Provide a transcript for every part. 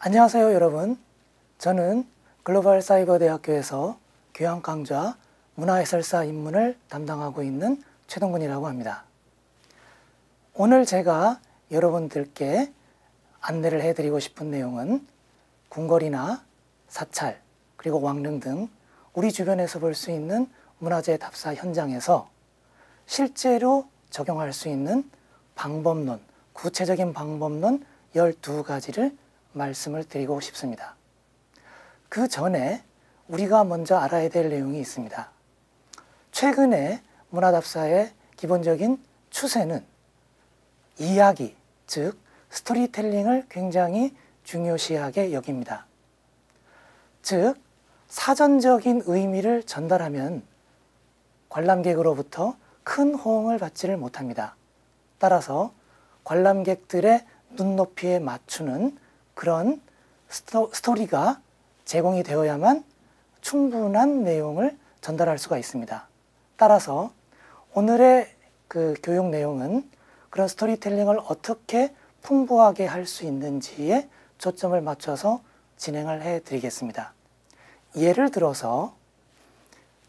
안녕하세요 여러분. 저는 글로벌사이버대학교에서 교양 강좌 문화해설사 입문을 담당하고 있는 최동근이라고 합니다. 오늘 제가 여러분들께 안내를 해드리고 싶은 내용은 궁궐이나 사찰 그리고 왕릉 등 우리 주변에서 볼 수 있는 문화재 답사 현장에서 실제로 적용할 수 있는 방법론, 구체적인 방법론 12가지를 말씀을 드리고 싶습니다. 그 전에 우리가 먼저 알아야 될 내용이 있습니다. 최근에 문화답사의 기본적인 추세는 이야기, 즉 스토리텔링을 굉장히 중요시하게 여깁니다. 즉 사전적인 의미를 전달하면 관람객으로부터 큰 호응을 받지를 못합니다. 따라서 관람객들의 눈높이에 맞추는 그런 스토리가 제공이 되어야만 충분한 내용을 전달할 수가 있습니다. 따라서 오늘의 그 교육 내용은 그런 스토리텔링을 어떻게 풍부하게 할 수 있는지에 초점을 맞춰서 진행을 해드리겠습니다. 예를 들어서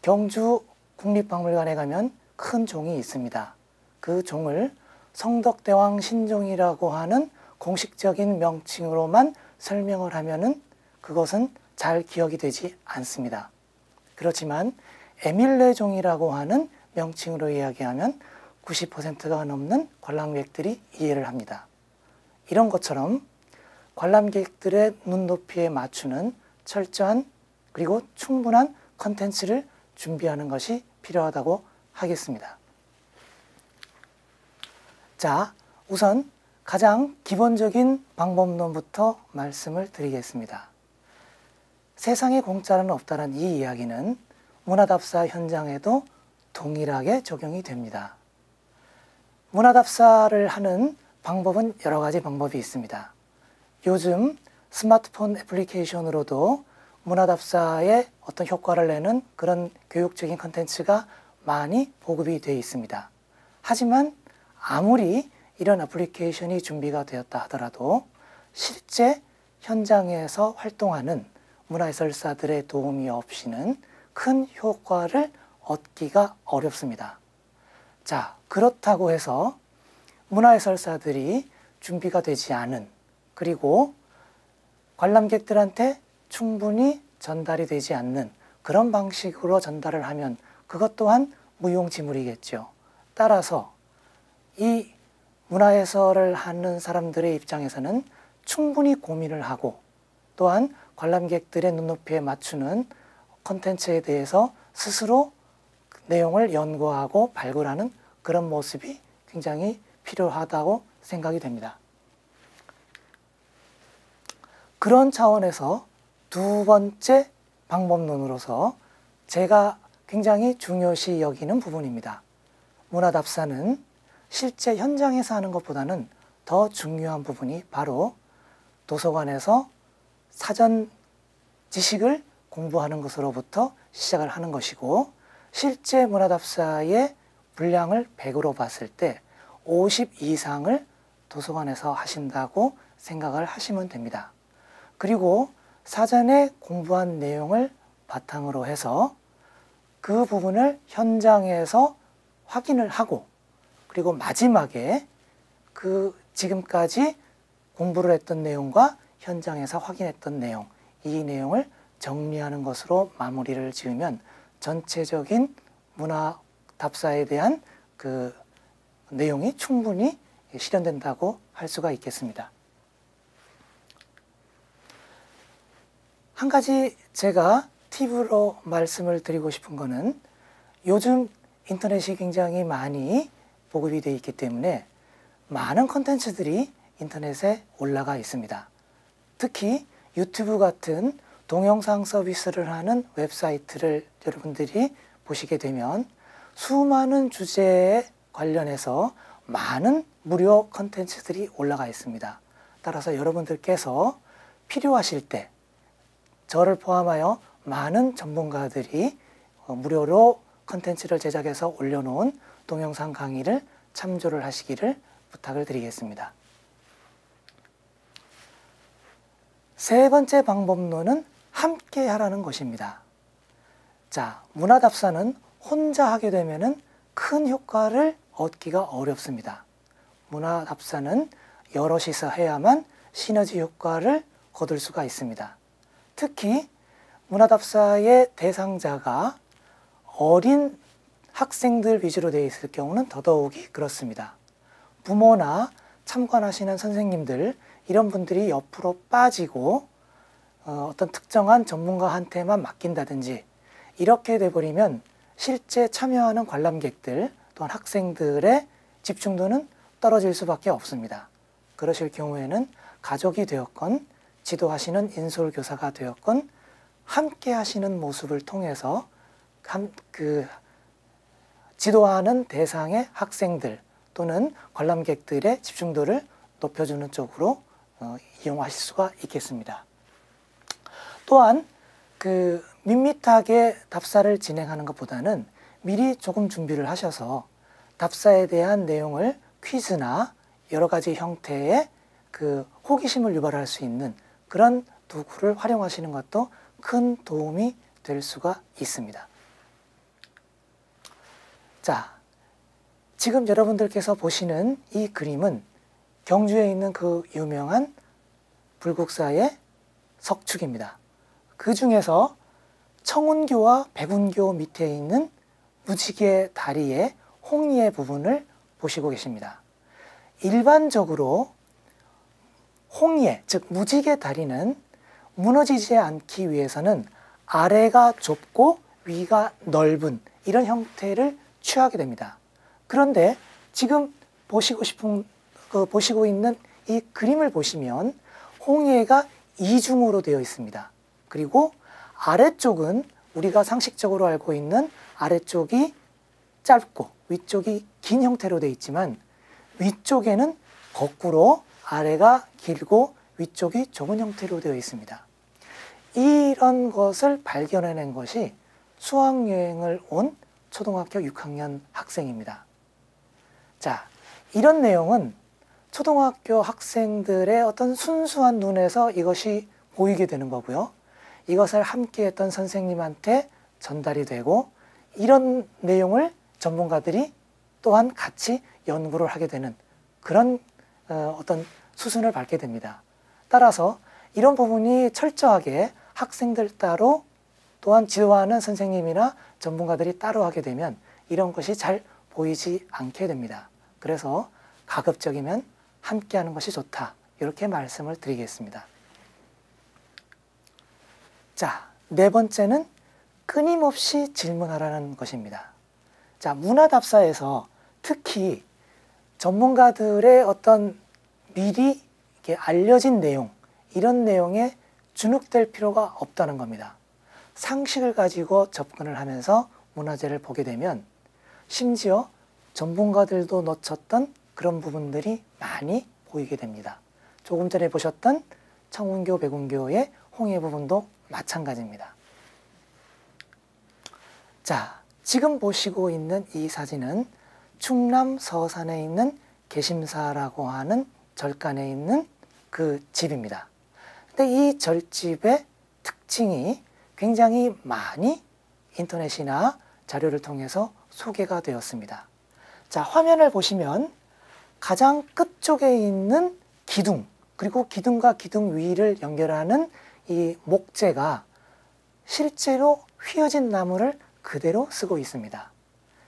경주 국립박물관에 가면 큰 종이 있습니다. 그 종을 성덕대왕 신종이라고 하는 공식적인 명칭으로만 설명을 하면은 그것은 잘 기억이 되지 않습니다. 그렇지만 에밀레종이라고 하는 명칭으로 이야기하면 90%가 넘는 관람객들이 이해를 합니다. 이런 것처럼 관람객들의 눈높이에 맞추는 철저한 그리고 충분한 컨텐츠를 준비하는 것이 필요하다고 하겠습니다. 자, 우선 가장 기본적인 방법론부터 말씀을 드리겠습니다. 세상에 공짜는 없다는 이 이야기는 문화답사 현장에도 동일하게 적용이 됩니다. 문화답사를 하는 방법은 여러 가지 방법이 있습니다. 요즘 스마트폰 애플리케이션으로도 문화답사에 어떤 효과를 내는 그런 교육적인 컨텐츠가 많이 보급이 되어 있습니다. 하지만 아무리 이런 애플리케이션이 준비가 되었다 하더라도 실제 현장에서 활동하는 문화해설사들의 도움이 없이는 큰 효과를 얻기가 어렵습니다. 자, 그렇다고 해서 문화해설사들이 준비가 되지 않은 그리고 관람객들한테 충분히 전달이 되지 않는 그런 방식으로 전달을 하면 그것 또한 무용지물이겠죠. 따라서 이 문화해설을 하는 사람들의 입장에서는 충분히 고민을 하고 또한 관람객들의 눈높이에 맞추는 콘텐츠에 대해서 스스로 내용을 연구하고 발굴하는 그런 모습이 굉장히 필요하다고 생각이 됩니다. 그런 차원에서 두 번째 방법론으로서 제가 굉장히 중요시 여기는 부분입니다. 문화답사는 실제 현장에서 하는 것보다는 더 중요한 부분이 바로 도서관에서 사전 지식을 공부하는 것으로부터 시작을 하는 것이고 실제 문화답사의 분량을 100으로 봤을 때 50 이상을 도서관에서 하신다고 생각을 하시면 됩니다. 그리고 사전에 공부한 내용을 바탕으로 해서 그 부분을 현장에서 확인을 하고 그리고 마지막에 그 지금까지 공부를 했던 내용과 현장에서 확인했던 내용, 이 내용을 정리하는 것으로 마무리를 지으면 전체적인 문화 답사에 대한 그 내용이 충분히 실현된다고 할 수가 있겠습니다. 한 가지 제가 팁으로 말씀을 드리고 싶은 거는 요즘 인터넷이 굉장히 많이 보급이 되어 있기 때문에 많은 콘텐츠들이 인터넷에 올라가 있습니다. 특히 유튜브 같은 동영상 서비스를 하는 웹사이트를 여러분들이 보시게 되면 수많은 주제에 관련해서 많은 무료 콘텐츠들이 올라가 있습니다. 따라서 여러분들께서 필요하실 때 저를 포함하여 많은 전문가들이 무료로 콘텐츠를 제작해서 올려놓은 동영상 강의를 참조를 하시기를 부탁을 드리겠습니다. 세 번째 방법론은 함께 하라는 것입니다. 자, 문화답사는 혼자 하게 되면은 큰 효과를 얻기가 어렵습니다. 문화답사는 여럿이서 해야만 시너지 효과를 거둘 수가 있습니다. 특히 문화답사의 대상자가 어린 학생들 위주로 되어 있을 경우는 더더욱이 그렇습니다. 부모나 참관하시는 선생님들 이런 분들이 옆으로 빠지고 어떤 특정한 전문가한테만 맡긴다든지 이렇게 돼버리면 실제 참여하는 관람객들 또한 학생들의 집중도는 떨어질 수밖에 없습니다. 그러실 경우에는 가족이 되었건 지도하시는 인솔교사가 되었건 함께 하시는 모습을 통해서 지도하는 대상의 학생들 또는 관람객들의 집중도를 높여주는 쪽으로 이용하실 수가 있겠습니다. 또한 밋밋하게 답사를 진행하는 것보다는 미리 조금 준비를 하셔서 답사에 대한 내용을 퀴즈나 여러 가지 형태의 호기심을 유발할 수 있는 그런 도구를 활용하시는 것도 큰 도움이 될 수가 있습니다. 자, 지금 여러분들께서 보시는 이 그림은 경주에 있는 그 유명한 불국사의 석축입니다. 그 중에서 청운교와 백운교 밑에 있는 무지개 다리의 홍의 부분을 보시고 계십니다. 일반적으로 홍의, 즉 무지개 다리는 무너지지 않기 위해서는 아래가 좁고 위가 넓은 이런 형태를 취하게 됩니다. 그런데 지금 보시고 있는 이 그림을 보시면 홍해가 이중으로 되어 있습니다. 그리고 아래쪽은 우리가 상식적으로 알고 있는 아래쪽이 짧고 위쪽이 긴 형태로 되어 있지만 위쪽에는 거꾸로 아래가 길고 위쪽이 좁은 형태로 되어 있습니다. 이런 것을 발견해낸 것이 수학여행을 온 초등학교 6학년 학생입니다. 자, 이런 내용은 초등학교 학생들의 어떤 순수한 눈에서 이것이 보이게 되는 거고요. 이것을 함께 했던 선생님한테 전달이 되고 이런 내용을 전문가들이 또한 같이 연구를 하게 되는 그런 어떤 수순을 밟게 됩니다. 따라서 이런 부분이 철저하게 학생들 따로 또한 지도하는 선생님이나 전문가들이 따로 하게 되면 이런 것이 잘 보이지 않게 됩니다. 그래서 가급적이면 함께 하는 것이 좋다. 이렇게 말씀을 드리겠습니다. 자, 네 번째는 끊임없이 질문하라는 것입니다. 자, 문화답사에서 특히 전문가들의 어떤 미리 이렇게 알려진 내용, 이런 내용에 주눅될 필요가 없다는 겁니다. 상식을 가지고 접근을 하면서 문화재를 보게 되면 심지어 전문가들도 놓쳤던 그런 부분들이 많이 보이게 됩니다. 조금 전에 보셨던 청운교, 백운교의 홍해 부분도 마찬가지입니다. 자, 지금 보시고 있는 이 사진은 충남 서산에 있는 개심사라고 하는 절간에 있는 그 집입니다. 근데 이 절집의 특징이 굉장히 많이 인터넷이나 자료를 통해서 소개가 되었습니다. 자, 화면을 보시면 가장 끝쪽에 있는 기둥, 그리고 기둥과 기둥 위를 연결하는 이 목재가 실제로 휘어진 나무를 그대로 쓰고 있습니다.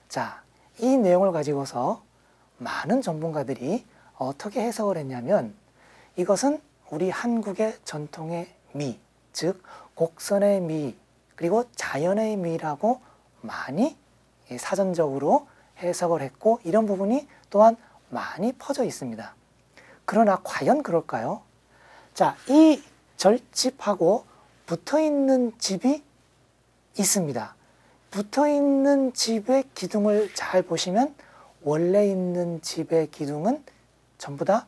자, 이 내용을 가지고서 많은 전문가들이 어떻게 해석을 했냐면 이것은 우리 한국의 전통의 미, 즉 곡선의 미, 그리고 자연의 미라고 많이 사전적으로 해석을 했고 이런 부분이 또한 많이 퍼져 있습니다. 그러나 과연 그럴까요? 자, 이 절집하고 붙어있는 집이 있습니다. 붙어있는 집의 기둥을 잘 보시면 원래 있는 집의 기둥은 전부 다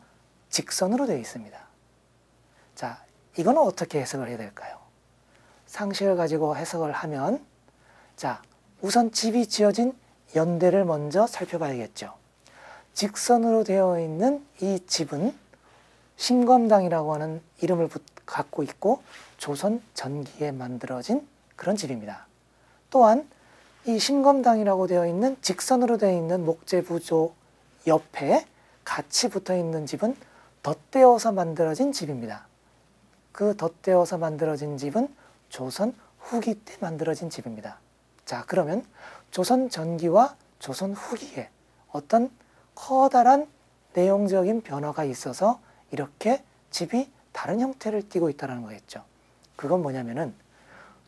직선으로 되어 있습니다. 자, 이거는 어떻게 해석을 해야 될까요? 상식을 가지고 해석을 하면 자, 우선 집이 지어진 연대를 먼저 살펴봐야겠죠. 직선으로 되어 있는 이 집은 신검당이라고 하는 이름을 갖고 있고 조선 전기에 만들어진 그런 집입니다. 또한 이 신검당이라고 되어 있는 직선으로 되어 있는 목재부조 옆에 같이 붙어 있는 집은 덧대어서 만들어진 집입니다. 그 덧대어서 만들어진 집은 조선 후기 때 만들어진 집입니다. 자, 그러면 조선 전기와 조선 후기에 어떤 커다란 내용적인 변화가 있어서 이렇게 집이 다른 형태를 띠고 있다는 거겠죠. 그건 뭐냐면은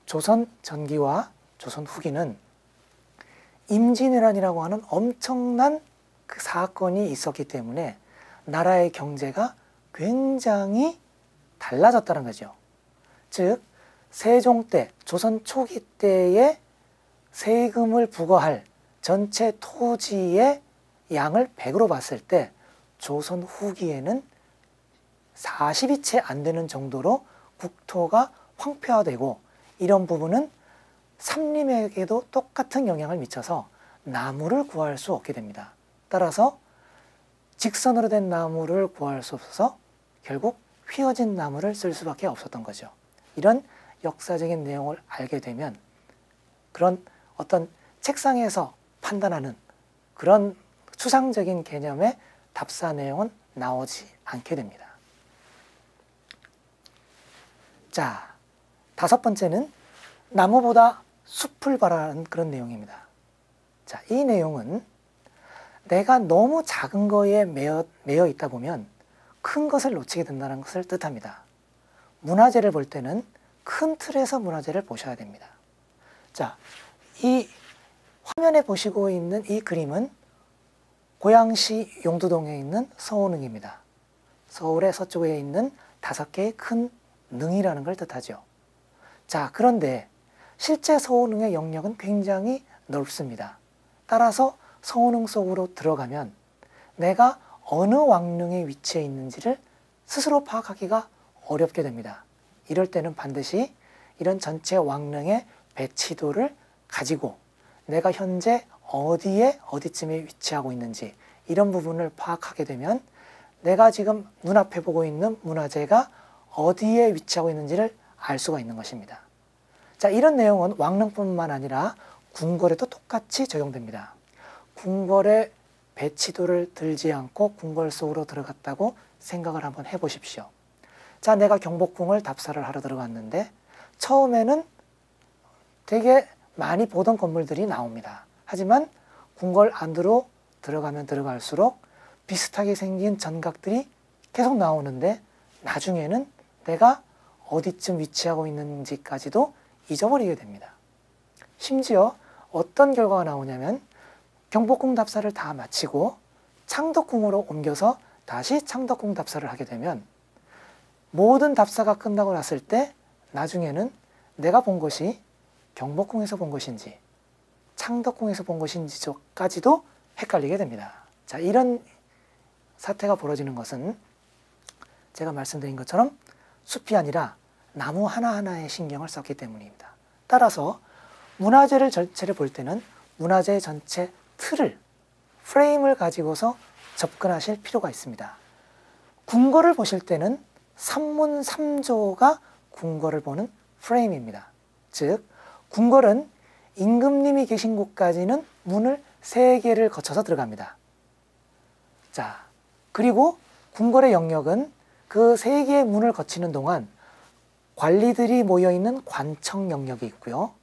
조선 전기와 조선 후기는 임진왜란이라고 하는 엄청난 그 사건이 있었기 때문에 나라의 경제가 굉장히 달라졌다는 거죠. 즉 세종 때, 조선 초기 때에 세금을 부과할 전체 토지의 양을 100으로 봤을 때 조선 후기에는 40이 채 안 되는 정도로 국토가 황폐화되고, 이런 부분은 삼림에게도 똑같은 영향을 미쳐서 나무를 구할 수 없게 됩니다. 따라서 직선으로 된 나무를 구할 수 없어서 결국 휘어진 나무를 쓸 수밖에 없었던 거죠. 이런 역사적인 내용을 알게 되면 그런 어떤 책상에서 판단하는 그런 추상적인 개념의 답사 내용은 나오지 않게 됩니다. 자, 5번째는 나무보다 숲을 바라는 그런 내용입니다. 자, 이 내용은 내가 너무 작은 거에 매여 있다 보면 큰 것을 놓치게 된다는 것을 뜻합니다. 문화재를 볼 때는 큰 틀에서 문화재를 보셔야 됩니다. 자, 이 화면에 보시고 있는 이 그림은 고양시 용두동에 있는 서호릉입니다. 서울의 서쪽에 있는 5개의 큰 능이라는 걸 뜻하죠. 자, 그런데 실제 서호릉의 영역은 굉장히 넓습니다. 따라서 서호릉 속으로 들어가면 내가 어느 왕릉에 위치해 있는지를 스스로 파악하기가 어렵게 됩니다. 이럴 때는 반드시 이런 전체 왕릉의 배치도를 가지고 내가 현재 어디에 어디쯤에 위치하고 있는지 이런 부분을 파악하게 되면 내가 지금 눈앞에 보고 있는 문화재가 어디에 위치하고 있는지를 알 수가 있는 것입니다. 자, 이런 내용은 왕릉뿐만 아니라 궁궐에도 똑같이 적용됩니다. 궁궐의 배치도를 들지 않고 궁궐 속으로 들어갔다고 생각을 한번 해보십시오. 자, 내가 경복궁을 답사를 하러 들어갔는데 처음에는 되게 많이 보던 건물들이 나옵니다. 하지만 궁궐 안으로 들어가면 들어갈수록 비슷하게 생긴 전각들이 계속 나오는데 나중에는 내가 어디쯤 위치하고 있는지까지도 잊어버리게 됩니다. 심지어 어떤 결과가 나오냐면 경복궁 답사를 다 마치고 창덕궁으로 옮겨서 다시 창덕궁 답사를 하게 되면 모든 답사가 끝나고 났을 때 나중에는 내가 본 것이 경복궁에서 본 것인지 창덕궁에서 본 것인지까지도 헷갈리게 됩니다. 자, 이런 사태가 벌어지는 것은 제가 말씀드린 것처럼 숲이 아니라 나무 하나하나에 신경을 썼기 때문입니다. 따라서 문화재를 전체를 볼 때는 문화재 전체 틀을, 프레임을 가지고서 접근하실 필요가 있습니다. 궁궐을 보실 때는 삼문삼조가 궁궐을 보는 프레임입니다. 즉, 궁궐은 임금님이 계신 곳까지는 문을 3개를 거쳐서 들어갑니다. 자, 그리고 궁궐의 영역은 그 3개의 문을 거치는 동안 관리들이 모여있는 관청 영역이 있고요.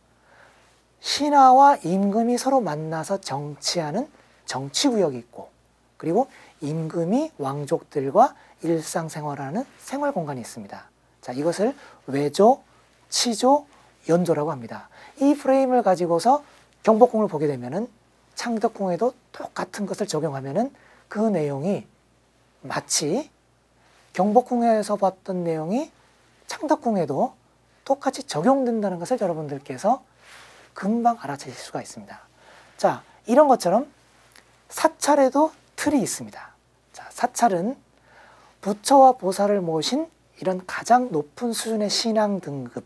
신하와 임금이 서로 만나서 정치하는 정치구역이 있고, 그리고 임금이 왕족들과 일상생활하는 생활공간이 있습니다. 자, 이것을 외조, 치조, 연조라고 합니다. 이 프레임을 가지고서 경복궁을 보게 되면은 창덕궁에도 똑같은 것을 적용하면은 그 내용이 마치 경복궁에서 봤던 내용이 창덕궁에도 똑같이 적용된다는 것을 여러분들께서 금방 알아채실 수가 있습니다. 자, 이런 것처럼 사찰에도 틀이 있습니다. 자, 사찰은 부처와 보살을 모신 이런 가장 높은 수준의 신앙 등급,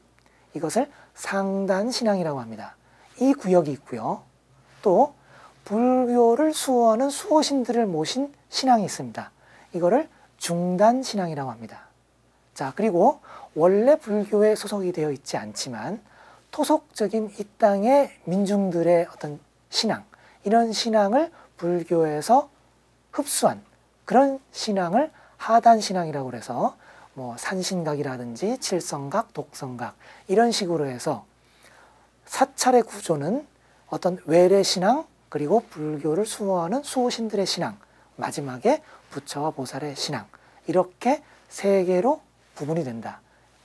이것을 상단 신앙이라고 합니다. 이 구역이 있고요. 또 불교를 수호하는 수호신들을 모신 신앙이 있습니다. 이거를 중단 신앙이라고 합니다. 자, 그리고 원래 불교에 소속이 되어 있지 않지만 토속적인 이 땅의 민중들의 어떤 신앙, 이런 신앙을 불교에서 흡수한 그런 신앙을 하단신앙이라고 해서 뭐 산신각이라든지 칠성각, 독성각 이런 식으로 해서 사찰의 구조는 어떤 외래신앙, 그리고 불교를 수호하는 수호신들의 신앙, 마지막에 부처와 보살의 신앙, 이렇게 세 개로 구분이 된다.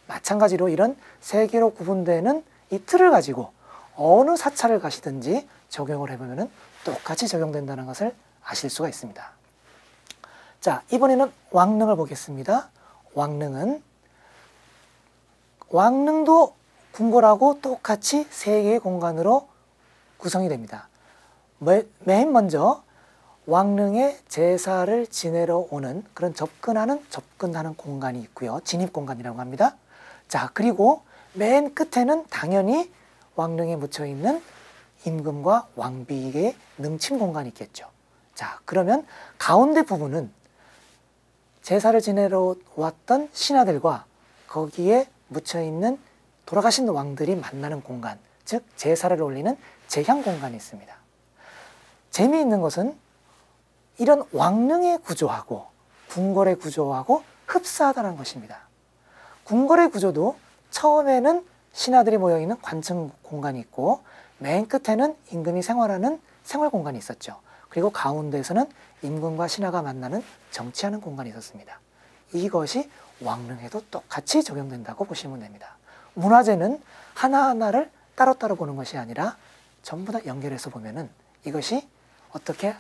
마찬가지로 이런 세 개로 구분되는 이 틀을 가지고 어느 사찰을 가시든지 적용을 해보면 똑같이 적용된다는 것을 아실 수가 있습니다. 자, 이번에는 왕릉을 보겠습니다. 왕릉도 궁궐하고 똑같이 세 개의 공간으로 구성이 됩니다. 맨 먼저 왕릉에 제사를 지내러 오는 그런 접근하는 공간이 있고요. 진입 공간이라고 합니다. 자, 그리고 맨 끝에는 당연히 왕릉에 묻혀 있는 임금과 왕비의 능침 공간이 있겠죠. 자, 그러면 가운데 부분은 제사를 지내러 왔던 신하들과 거기에 묻혀 있는 돌아가신 왕들이 만나는 공간, 즉 제사를 올리는 제향 공간이 있습니다. 재미있는 것은 이런 왕릉의 구조하고 궁궐의 구조하고 흡사하다는 것입니다. 궁궐의 구조도 처음에는 신하들이 모여있는 관청 공간이 있고 맨 끝에는 임금이 생활하는 생활 공간이 있었죠. 그리고 가운데에서는 임금과 신하가 만나는 정치하는 공간이 있었습니다. 이것이 왕릉에도 똑같이 적용된다고 보시면 됩니다. 문화재는 하나하나를 따로따로 보는 것이 아니라 전부 다 연결해서 보면은 이것이 어떻게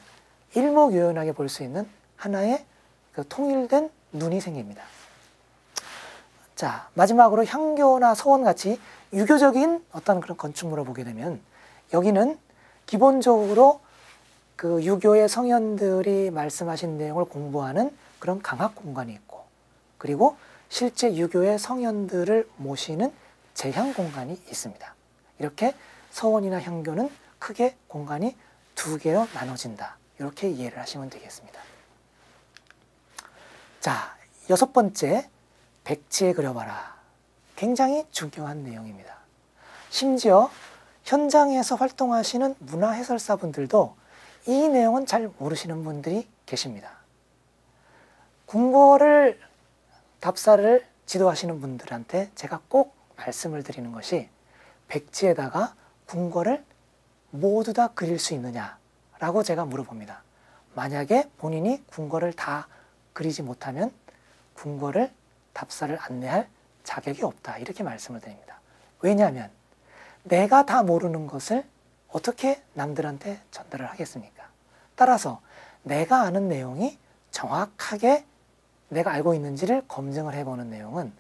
일목요연하게 볼 수 있는 하나의 그 통일된 눈이 생깁니다. 자, 마지막으로 향교나 서원같이 유교적인 어떤 그런 건축물을 보게 되면 여기는 기본적으로 그 유교의 성현들이 말씀하신 내용을 공부하는 그런 강학 공간이 있고, 그리고 실제 유교의 성현들을 모시는 제향 공간이 있습니다. 이렇게 서원이나 향교는 크게 공간이 두 개로 나눠진다. 이렇게 이해를 하시면 되겠습니다. 자, 6번째, 백지에 그려봐라. 굉장히 중요한 내용입니다. 심지어 현장에서 활동하시는 문화해설사분들도 이 내용은 잘 모르시는 분들이 계십니다. 궁궐을 답사를 지도하시는 분들한테 제가 꼭 말씀을 드리는 것이 백지에다가 궁궐을 모두 다 그릴 수 있느냐라고 제가 물어봅니다. 만약에 본인이 궁궐을 다 그리지 못하면 궁궐을 답사를 안내할 자격이 없다, 이렇게 말씀을 드립니다. 왜냐하면 내가 다 모르는 것을 어떻게 남들한테 전달을 하겠습니까? 따라서 내가 아는 내용이 정확하게 내가 알고 있는지를 검증을 해보는 내용은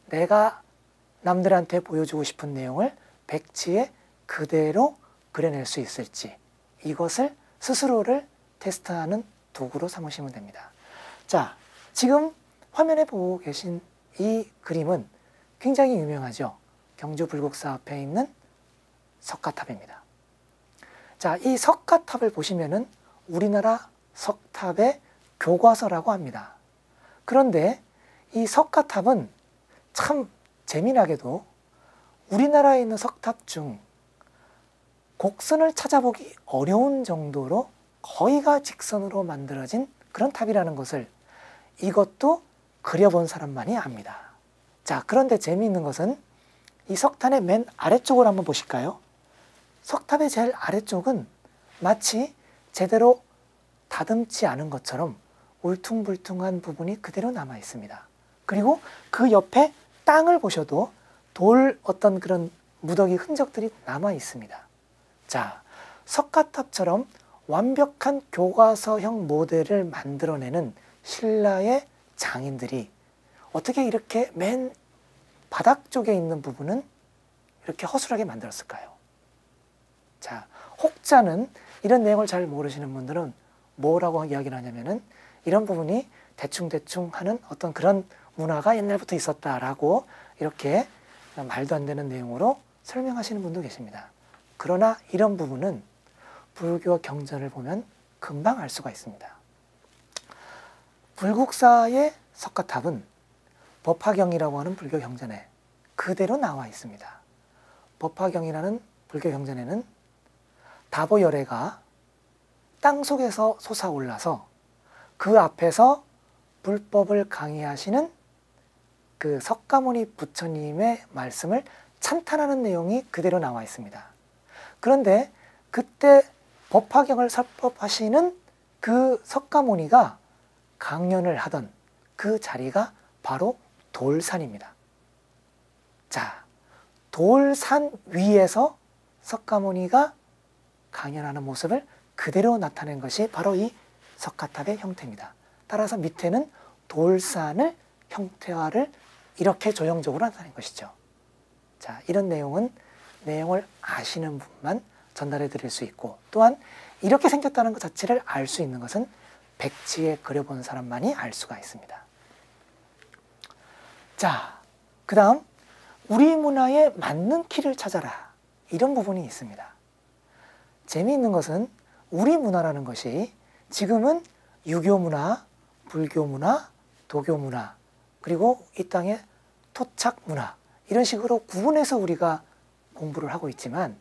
내가 남들한테 보여주고 싶은 내용을 백지에 그대로 그려낼 수 있을지, 이것을 스스로를 테스트하는 도구로 삼으시면 됩니다. 자, 지금 화면에 보고 계신 이 그림은 굉장히 유명하죠. 경주 불국사 앞에 있는 석가탑입니다. 자, 이 석가탑을 보시면은 우리나라 석탑의 교과서라고 합니다. 그런데 이 석가탑은 참 재미나게도 우리나라에 있는 석탑 중 곡선을 찾아보기 어려운 정도로 거의가 직선으로 만들어진 그런 탑이라는 것을 이것도 그려본 사람만이 압니다. 자, 그런데 재미있는 것은 이 석탄의 맨 아래쪽을 한번 보실까요? 석탑의 제일 아래쪽은 마치 제대로 다듬지 않은 것처럼 울퉁불퉁한 부분이 그대로 남아 있습니다. 그리고 그 옆에 땅을 보셔도 돌 어떤 그런 무더기 흔적들이 남아 있습니다. 자, 석가탑처럼 완벽한 교과서형 모델을 만들어내는 신라의 장인들이 어떻게 이렇게 맨 바닥 쪽에 있는 부분은 이렇게 허술하게 만들었을까요? 자, 혹자는 이런 내용을 잘 모르시는 분들은 뭐라고 이야기를 하냐면은 이런 부분이 대충대충 하는 어떤 그런 문화가 옛날부터 있었다라고 이렇게 말도 안 되는 내용으로 설명하시는 분도 계십니다. 그러나 이런 부분은 불교 경전을 보면 금방 알 수가 있습니다. 불국사의 석가탑은 법화경이라고 하는 불교 경전에 그대로 나와 있습니다. 법화경이라는 불교 경전에는 다보열애가 땅속에서 솟아올라서 그 앞에서 불법을 강의하시는 그 석가모니 부처님의 말씀을 찬탄하는 내용이 그대로 나와 있습니다. 그런데 그때 법화경을 설법하시는 그 석가모니가 강연을 하던 그 자리가 바로 돌산입니다. 자, 돌산 위에서 석가모니가 강연하는 모습을 그대로 나타낸 것이 바로 이 석가탑의 형태입니다. 따라서 밑에는 돌산을 형태화를 이렇게 조형적으로 나타낸 것이죠. 자, 이런 내용을 아시는 분만 전달해 드릴 수 있고, 또한 이렇게 생겼다는 것 자체를 알 수 있는 것은 백지에 그려본 사람만이 알 수가 있습니다. 자, 그 다음 우리 문화에 맞는 키를 찾아라, 이런 부분이 있습니다. 재미있는 것은 우리 문화라는 것이 지금은 유교 문화, 불교 문화, 도교 문화, 그리고 이 땅의 토착 문화, 이런 식으로 구분해서 우리가 공부를 하고 있지만,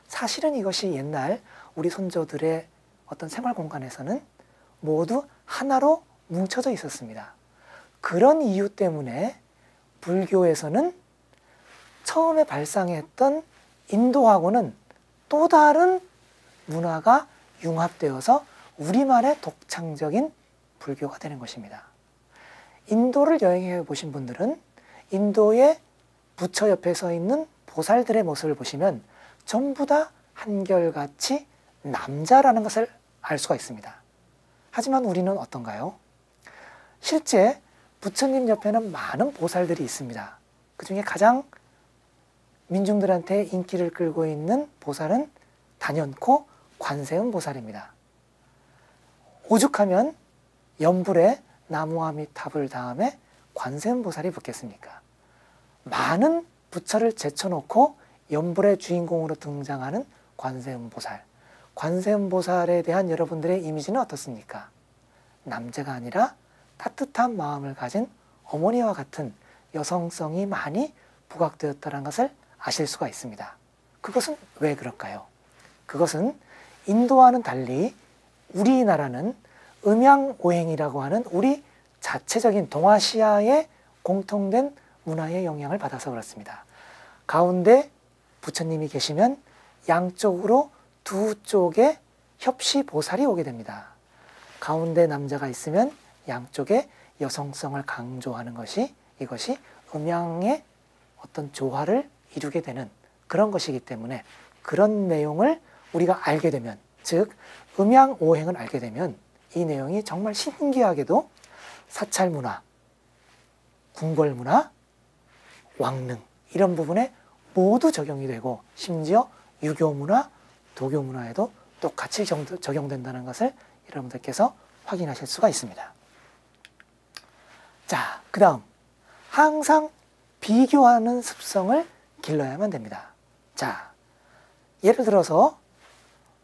사실은 이것이 옛날 우리 선조들의 어떤 생활 공간에서는 모두 하나로 뭉쳐져 있었습니다. 그런 이유 때문에 불교에서는 처음에 발상했던 인도하고는 또 다른 문화가 융합되어서 우리만의 독창적인 불교가 되는 것입니다. 인도를 여행해 보신 분들은 인도의 부처 옆에 서 있는 보살들의 모습을 보시면 전부 다 한결같이 남자라는 것을 알 수가 있습니다. 하지만 우리는 어떤가요? 실제 부처님 옆에는 많은 보살들이 있습니다. 그 중에 가장 민중들한테 인기를 끌고 있는 보살은 단연코 관세음 보살입니다. 오죽하면 연불에 나무아미타불 다음에 관세음 보살이 붙겠습니까? 많은 부처를 제쳐놓고 연불의 주인공으로 등장하는 관세음 보살. 관세음 보살에 대한 여러분들의 이미지는 어떻습니까? 남자가 아니라 따뜻한 마음을 가진 어머니와 같은 여성성이 많이 부각되었다는 것을 아실 수가 있습니다. 그것은 왜 그럴까요? 그것은 인도와는 달리 우리나라는 음양오행이라고 하는 우리 자체적인 동아시아의 공통된 문화의 영향을 받아서 그렇습니다. 가운데 부처님이 계시면 양쪽으로 두 쪽에 협시보살이 오게 됩니다. 가운데 남자가 있으면 양쪽에 여성성을 강조하는 것이, 이것이 음양의 어떤 조화를 이루게 되는 그런 것이기 때문에, 그런 내용을 우리가 알게 되면, 즉 음양오행을 알게 되면 이 내용이 정말 신기하게도 사찰문화, 궁궐문화, 왕릉, 이런 부분에 모두 적용이 되고, 심지어 유교문화, 도교문화에도 똑같이 적용된다는 것을 여러분들께서 확인하실 수가 있습니다. 자, 그 다음 항상 비교하는 습성을 길러야만 됩니다. 자, 예를 들어서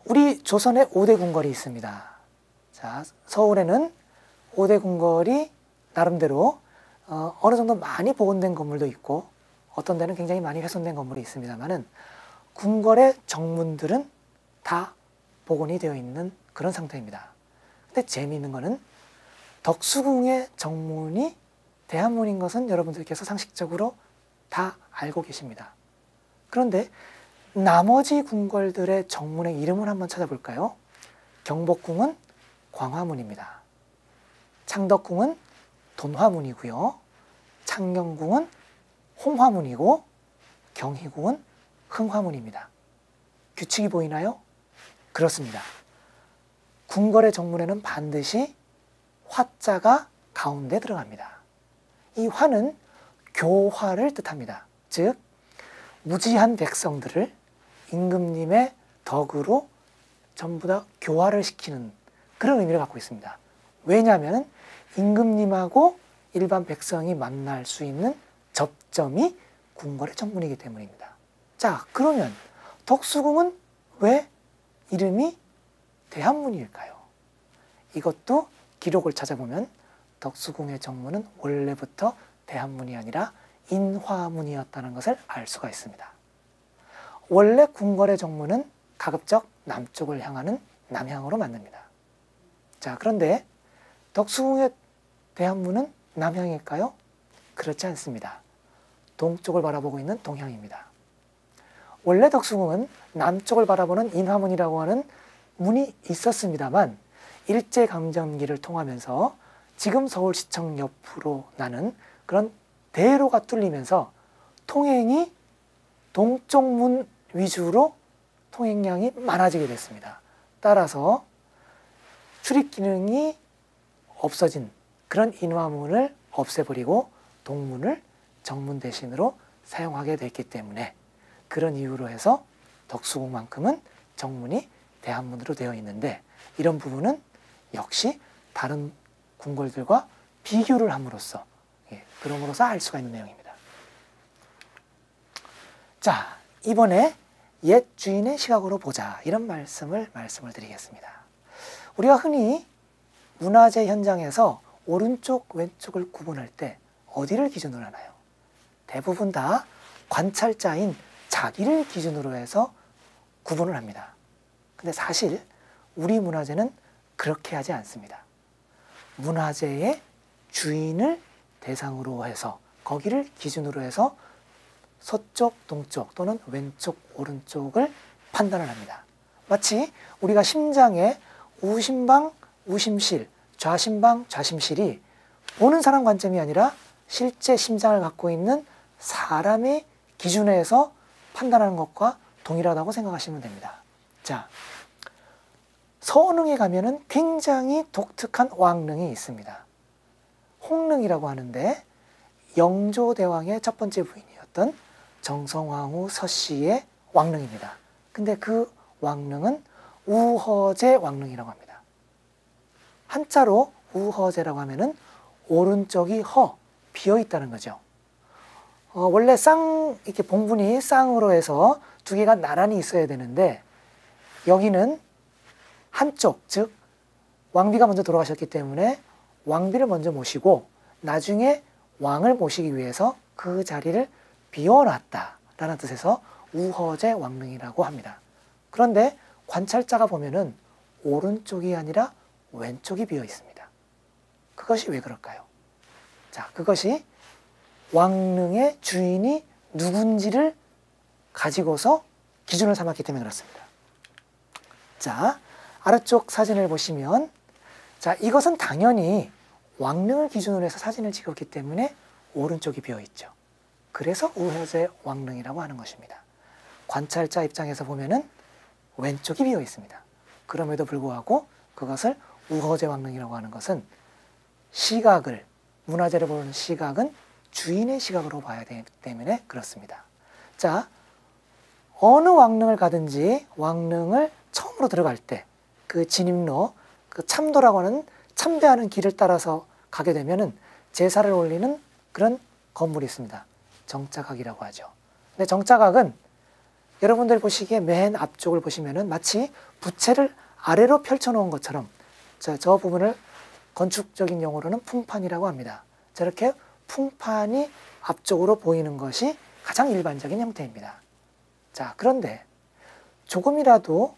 우리 조선에 5대 궁궐이 있습니다. 자, 서울에는 5대 궁궐이 나름대로 어느 정도 많이 복원된 건물도 있고, 어떤 데는 굉장히 많이 훼손된 건물이 있습니다만은 궁궐의 정문들은 다 복원이 되어 있는 그런 상태입니다. 근데 재미있는 거는 덕수궁의 정문이 대한문인 것은 여러분들께서 상식적으로 다 알고 계십니다. 그런데 나머지 궁궐들의 정문의 이름을 한번 찾아볼까요? 경복궁은 광화문입니다. 창덕궁은 돈화문이고요. 창경궁은 홍화문이고 경희궁은 흥화문입니다. 규칙이 보이나요? 그렇습니다. 궁궐의 정문에는 반드시 화자가 가운데 들어갑니다. 이 화는 교화를 뜻합니다. 즉 무지한 백성들을 임금님의 덕으로 전부 다 교화를 시키는 그런 의미를 갖고 있습니다. 왜냐하면 임금님하고 일반 백성이 만날 수 있는 접점이 궁궐의 정문이기 때문입니다. 자, 그러면 덕수궁은 왜 이름이 대한문일까요? 이것도 기록을 찾아보면 덕수궁의 정문은 원래부터 대한문이 아니라 인화문이었다는 것을 알 수가 있습니다. 원래 궁궐의 정문은 가급적 남쪽을 향하는 남향으로 만듭니다. 자, 그런데 덕수궁의 대한문은 남향일까요? 그렇지 않습니다. 동쪽을 바라보고 있는 동향입니다. 원래 덕수궁은 남쪽을 바라보는 인화문이라고 하는 문이 있었습니다만 일제강점기를 통하면서 지금 서울시청 옆으로 나는 그런 대로가 뚫리면서 통행이 동쪽 문 위주로 통행량이 많아지게 됐습니다. 따라서 출입 기능이 없어진 그런 인화문을 없애버리고 동문을 정문 대신으로 사용하게 됐기 때문에 그런 이유로 해서 덕수궁만큼은 정문이 대한문으로 되어 있는데 이런 부분은 역시 다른 궁궐들과 비교를 함으로써 그럼으로써 알 수가 있는 내용입니다. 자, 이번에 옛 주인의 시각으로 보자 이런 말씀을 드리겠습니다. 우리가 흔히 문화재 현장에서 오른쪽 왼쪽을 구분할 때 어디를 기준으로 하나요? 대부분 다 관찰자인 자기를 기준으로 해서 구분을 합니다. 근데 사실 우리 문화재는 그렇게 하지 않습니다. 문화재의 주인을 대상으로 해서 거기를 기준으로 해서 서쪽, 동쪽 또는 왼쪽, 오른쪽을 판단을 합니다. 마치 우리가 심장에 우심방, 우심실, 좌심방, 좌심실이 보는 사람 관점이 아니라 실제 심장을 갖고 있는 사람의 기준에서 판단하는 것과 동일하다고 생각하시면 됩니다. 자, 서능에 가면은 굉장히 독특한 왕릉이 있습니다. 홍릉이라고 하는데 영조대왕의 첫 번째 부인이었던 정성황후 서씨의 왕릉입니다. 근데 그 왕릉은 우허제 왕릉이라고 합니다. 한자로 우허제라고 하면은 오른쪽이 허, 비어 있다는 거죠. 원래 이렇게 봉분이 쌍으로 해서 두 개가 나란히 있어야 되는데 여기는 한쪽, 즉 왕비가 먼저 돌아가셨기 때문에 왕비를 먼저 모시고 나중에 왕을 모시기 위해서 그 자리를 비워놨다라는 뜻에서 우허제 왕릉이라고 합니다. 그런데 관찰자가 보면은 오른쪽이 아니라 왼쪽이 비어 있습니다. 그것이 왜 그럴까요? 자, 그것이 왕릉의 주인이 누군지를 가지고서 기준을 삼았기 때문에 그렇습니다. 자, 아래쪽 사진을 보시면 자, 이것은 당연히 왕릉을 기준으로 해서 사진을 찍었기 때문에 오른쪽이 비어 있죠. 그래서 우허제 왕릉이라고 하는 것입니다. 관찰자 입장에서 보면은 왼쪽이 비어 있습니다. 그럼에도 불구하고 그것을 우허제 왕릉이라고 하는 것은 시각을, 문화재를 보는 시각은 주인의 시각으로 봐야 되기 때문에 그렇습니다. 자, 어느 왕릉을 가든지 왕릉을 처음으로 들어갈 때 그 진입로, 그 참도라고 하는 참배하는 길을 따라서 가게 되면은 제사를 올리는 그런 건물이 있습니다. 정자각이라고 하죠. 근데 정자각은 여러분들 보시기에 맨 앞쪽을 보시면은 마치 부채를 아래로 펼쳐놓은 것처럼 저 부분을 건축적인 용어로는 풍판이라고 합니다. 저렇게 풍판이 앞쪽으로 보이는 것이 가장 일반적인 형태입니다. 자, 그런데 조금이라도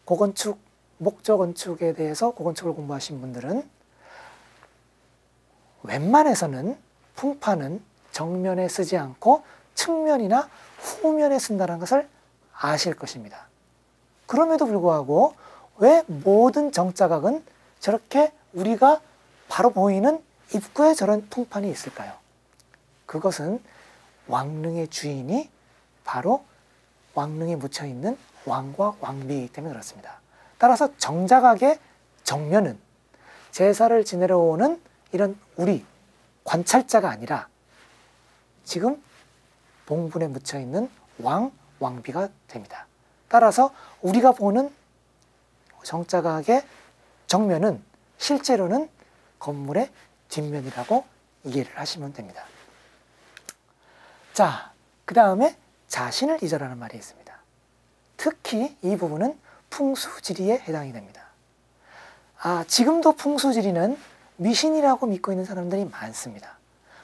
고건축, 목조건축에 대해서 고건축을 공부하신 분들은 웬만해서는 풍판은 정면에 쓰지 않고 측면이나 후면에 쓴다는 것을 아실 것입니다. 그럼에도 불구하고 왜 모든 정자각은 저렇게 우리가 바로 보이는 입구에 저런 풍판이 있을까요? 그것은 왕릉의 주인이 바로 왕릉에 묻혀있는 왕과 왕비이기 때문에 그렇습니다. 따라서 정자각의 정면은 제사를 지내러 오는 이런 우리 관찰자가 아니라 지금 봉분에 묻혀있는 왕, 왕비가 됩니다. 따라서 우리가 보는 정자각의 정면은 실제로는 건물의 뒷면이라고 이해를 하시면 됩니다. 자, 그 다음에 자신을 잊어라는 말이 있습니다. 특히 이 부분은 풍수지리에 해당이 됩니다. 지금도 풍수지리는 미신이라고 믿고 있는 사람들이 많습니다.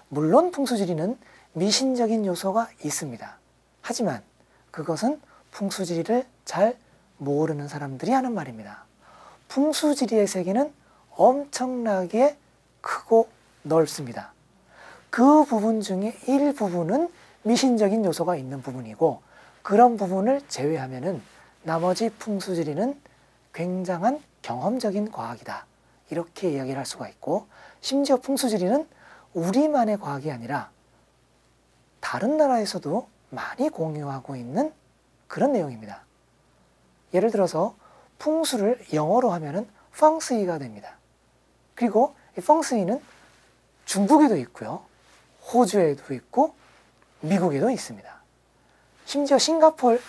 물론 풍수지리는 미신적인 요소가 있습니다. 하지만 그것은 풍수지리를 잘 모르는 사람들이 하는 말입니다. 풍수지리의 세계는 엄청나게 크고 넓습니다. 그 부분 중에 일부분은 미신적인 요소가 있는 부분이고, 그런 부분을 제외하면은 나머지 풍수지리는 굉장한 경험적인 과학이다, 이렇게 이야기를 할 수가 있고, 심지어 풍수지리는 우리만의 과학이 아니라 다른 나라에서도 많이 공유하고 있는 그런 내용입니다. 예를 들어서 풍수를 영어로 하면은 펑스위가 됩니다. 그리고 이 펑스위는 중국에도 있고요, 호주에도 있고 미국에도 있습니다. 심지어 싱가포르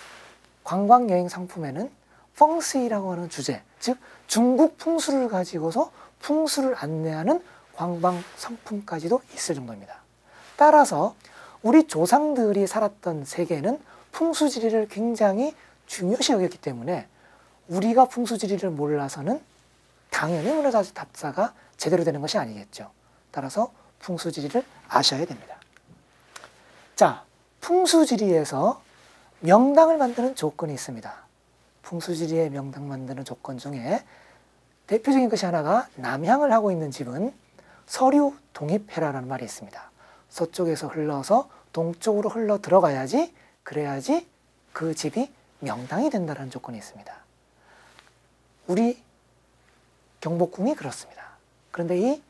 관광여행 상품에는 펑스위라고 하는 주제, 즉 중국 풍수를 가지고서 풍수를 안내하는 관광 상품까지도 있을 정도입니다. 따라서 우리 조상들이 살았던 세계는 풍수지리를 굉장히 중요시 여겼기 때문에 우리가 풍수지리를 몰라서는 당연히 문화답사가 제대로 되는 것이 아니겠죠. 따라서 풍수지리를 아셔야 됩니다. 자, 풍수지리에서 명당을 만드는 조건이 있습니다. 풍수지리의 명당 만드는 조건 중에 대표적인 것이 하나가, 남향을 하고 있는 집은 서류 동입해라라는 말이 있습니다. 서쪽에서 흘러서 동쪽으로 흘러 들어가야지, 그래야지 그 집이 명당이 된다는 조건이 있습니다. 우리 경복궁이 그렇습니다. 그런데 이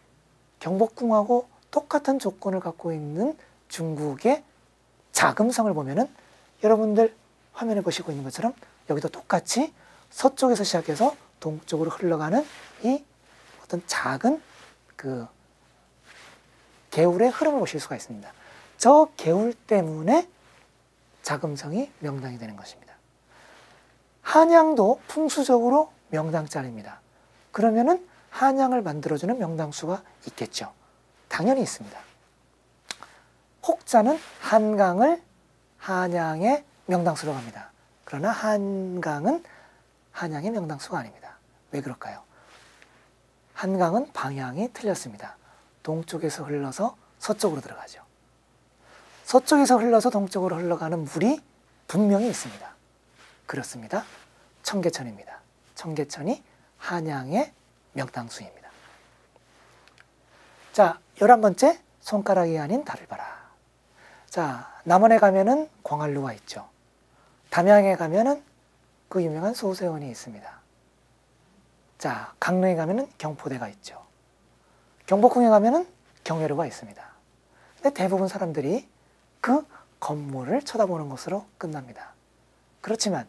경복궁하고 똑같은 조건을 갖고 있는 중국의 자금성을 보면은, 여러분들 화면에 보시고 있는 것처럼 여기도 똑같이 서쪽에서 시작해서 동쪽으로 흘러가는 이 어떤 작은 그 개울의 흐름을 보실 수가 있습니다. 저 개울 때문에 자금성이 명당이 되는 것입니다. 한양도 풍수적으로 명당짜리입니다. 그러면은 한양을 만들어주는 명당수가 있겠죠. 당연히 있습니다. 혹자는 한강을 한양의 명당수로 합니다. 그러나 한강은 한양의 명당수가 아닙니다. 왜 그럴까요? 한강은 방향이 틀렸습니다. 동쪽에서 흘러서 서쪽으로 들어가죠. 서쪽에서 흘러서 동쪽으로 흘러가는 물이 분명히 있습니다. 그렇습니다. 청계천입니다. 청계천이 한양의 명당수입니다. 자, 11번째, 손가락이 아닌 달을 봐라. 자, 남원에 가면은 광안루가 있죠. 담양에 가면은 그 유명한 소세원이 있습니다. 자, 강릉에 가면은 경포대가 있죠. 경복궁에 가면은 경회루가 있습니다. 근데 대부분 사람들이 그 건물을 쳐다보는 것으로 끝납니다. 그렇지만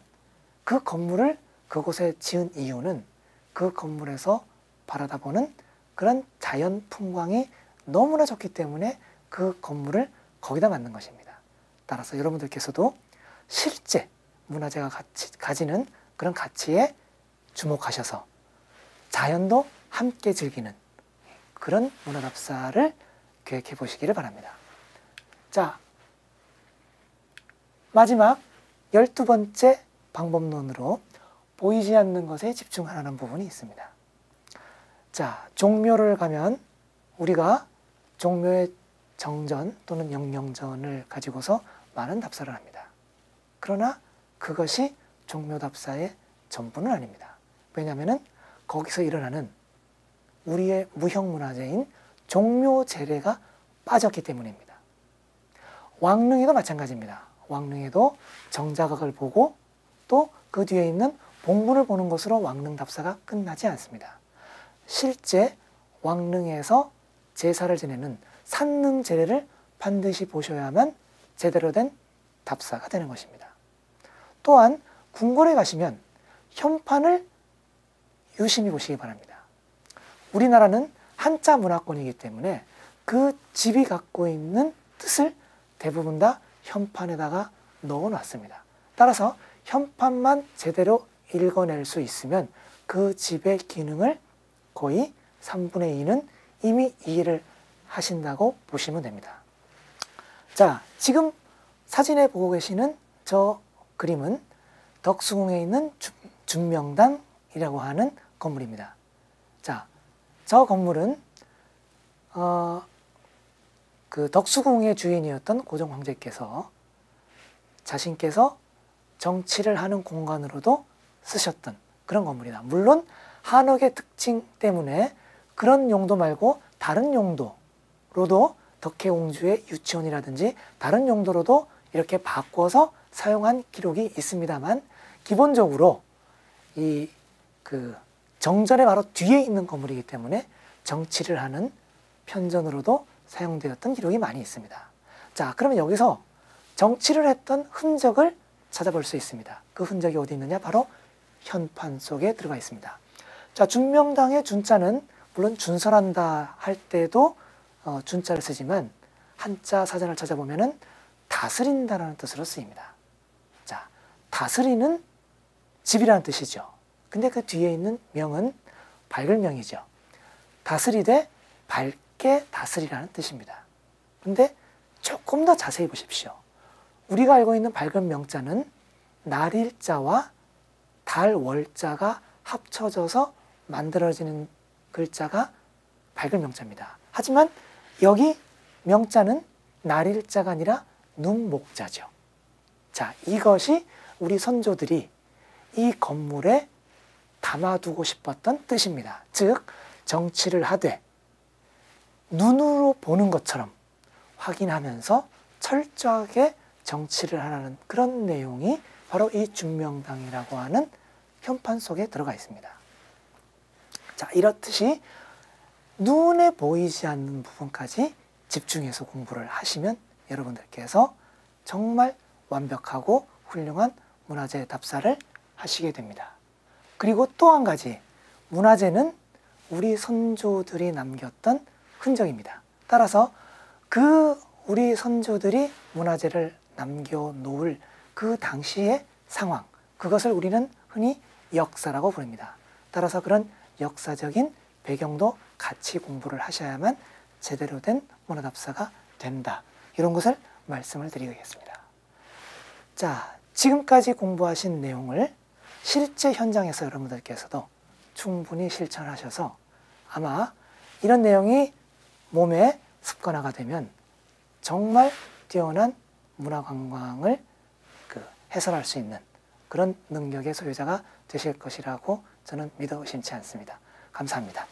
그 건물을 그곳에 지은 이유는 그 건물에서 바라다보는 그런 자연 풍광이 너무나 좋기 때문에 그 건물을 거기다 만든 것입니다. 따라서 여러분들께서도 실제 문화재가 가지는 그런 가치에 주목하셔서 자연도 함께 즐기는 그런 문화답사를 계획해 보시기를 바랍니다. 자, 마지막 12번째 방법론으로 보이지 않는 것에 집중하라는 부분이 있습니다. 자, 종묘를 가면 우리가 종묘의 정전 또는 영영전을 가지고서 많은 답사를 합니다. 그러나 그것이 종묘답사의 전부는 아닙니다. 왜냐하면 거기서 일어나는 우리의 무형문화재인 종묘제례가 빠졌기 때문입니다. 왕릉에도 마찬가지입니다. 왕릉에도 정자각을 보고 또 그 뒤에 있는 봉분을 보는 것으로 왕릉 답사가 끝나지 않습니다. 실제 왕릉에서 제사를 지내는 산릉 제례를 반드시 보셔야만 제대로 된 답사가 되는 것입니다. 또한 궁궐에 가시면 현판을 유심히 보시기 바랍니다. 우리나라는 한자 문화권이기 때문에 그 집이 갖고 있는 뜻을 대부분 다 현판에다가 넣어 놨습니다. 따라서 현판만 제대로 읽어낼 수 있으면 그 집의 기능을 거의 3분의 2는 이미 이해를 하신다고 보시면 됩니다. 자, 지금 사진에 보고 계시는 저 그림은 덕수궁에 있는 준명당이라고 하는 건물입니다. 자, 저 건물은 그 덕수궁의 주인이었던 고종 황제께서 자신께서 정치를 하는 공간으로도 쓰셨던 그런 건물이다. 물론 한옥의 특징 때문에 그런 용도 말고 다른 용도로도 덕혜옹주의 유치원이라든지 다른 용도로도 이렇게 바꿔서 사용한 기록이 있습니다만, 기본적으로 이 그 정전의 바로 뒤에 있는 건물이기 때문에 정치를 하는 편전으로도 사용되었던 기록이 많이 있습니다. 자, 그러면 여기서 정치를 했던 흔적을 찾아볼 수 있습니다. 그 흔적이 어디 있느냐? 바로 현판 속에 들어가 있습니다. 자, 준명당의 준자는 물론 준설한다 할 때도 준자를 쓰지만 한자 사전을 찾아보면은 다스린다라는 뜻으로 쓰입니다. 자, 다스리는 집이라는 뜻이죠. 근데 그 뒤에 있는 명은 밝을 명이죠. 다스리되 밝게 다스리라는 뜻입니다. 근데 조금 더 자세히 보십시오. 우리가 알고 있는 밝은 명자는 날일자와 달월자가 합쳐져서 만들어지는 글자가 밝은 명자입니다. 하지만 여기 명자는 날일자가 아니라 눈목자죠. 자, 이것이 우리 선조들이 이 건물에 담아두고 싶었던 뜻입니다. 즉, 정치를 하되 눈으로 보는 것처럼 확인하면서 철저하게 정치를 하라는 그런 내용이 바로 이 준명당이라고 하는 현판 속에 들어가 있습니다. 자, 이렇듯이 눈에 보이지 않는 부분까지 집중해서 공부를 하시면 여러분들께서 정말 완벽하고 훌륭한 문화재 답사를 하시게 됩니다. 그리고 또 한 가지, 문화재는 우리 선조들이 남겼던 흔적입니다. 따라서 그 우리 선조들이 문화재를 남겨놓을 그 당시의 상황, 그것을 우리는 흔히 역사라고 부릅니다. 따라서 그런 역사적인 배경도 같이 공부를 하셔야만 제대로 된 문화답사가 된다. 이런 것을 말씀을 드리겠습니다. 자, 지금까지 공부하신 내용을 실제 현장에서 여러분들께서도 충분히 실천하셔서 아마 이런 내용이 몸에 습관화가 되면 정말 뛰어난 문화관광을 해설할 수 있는 그런 능력의 소유자가 되실 것이라고 저는 믿어 의심치 않습니다. 감사합니다.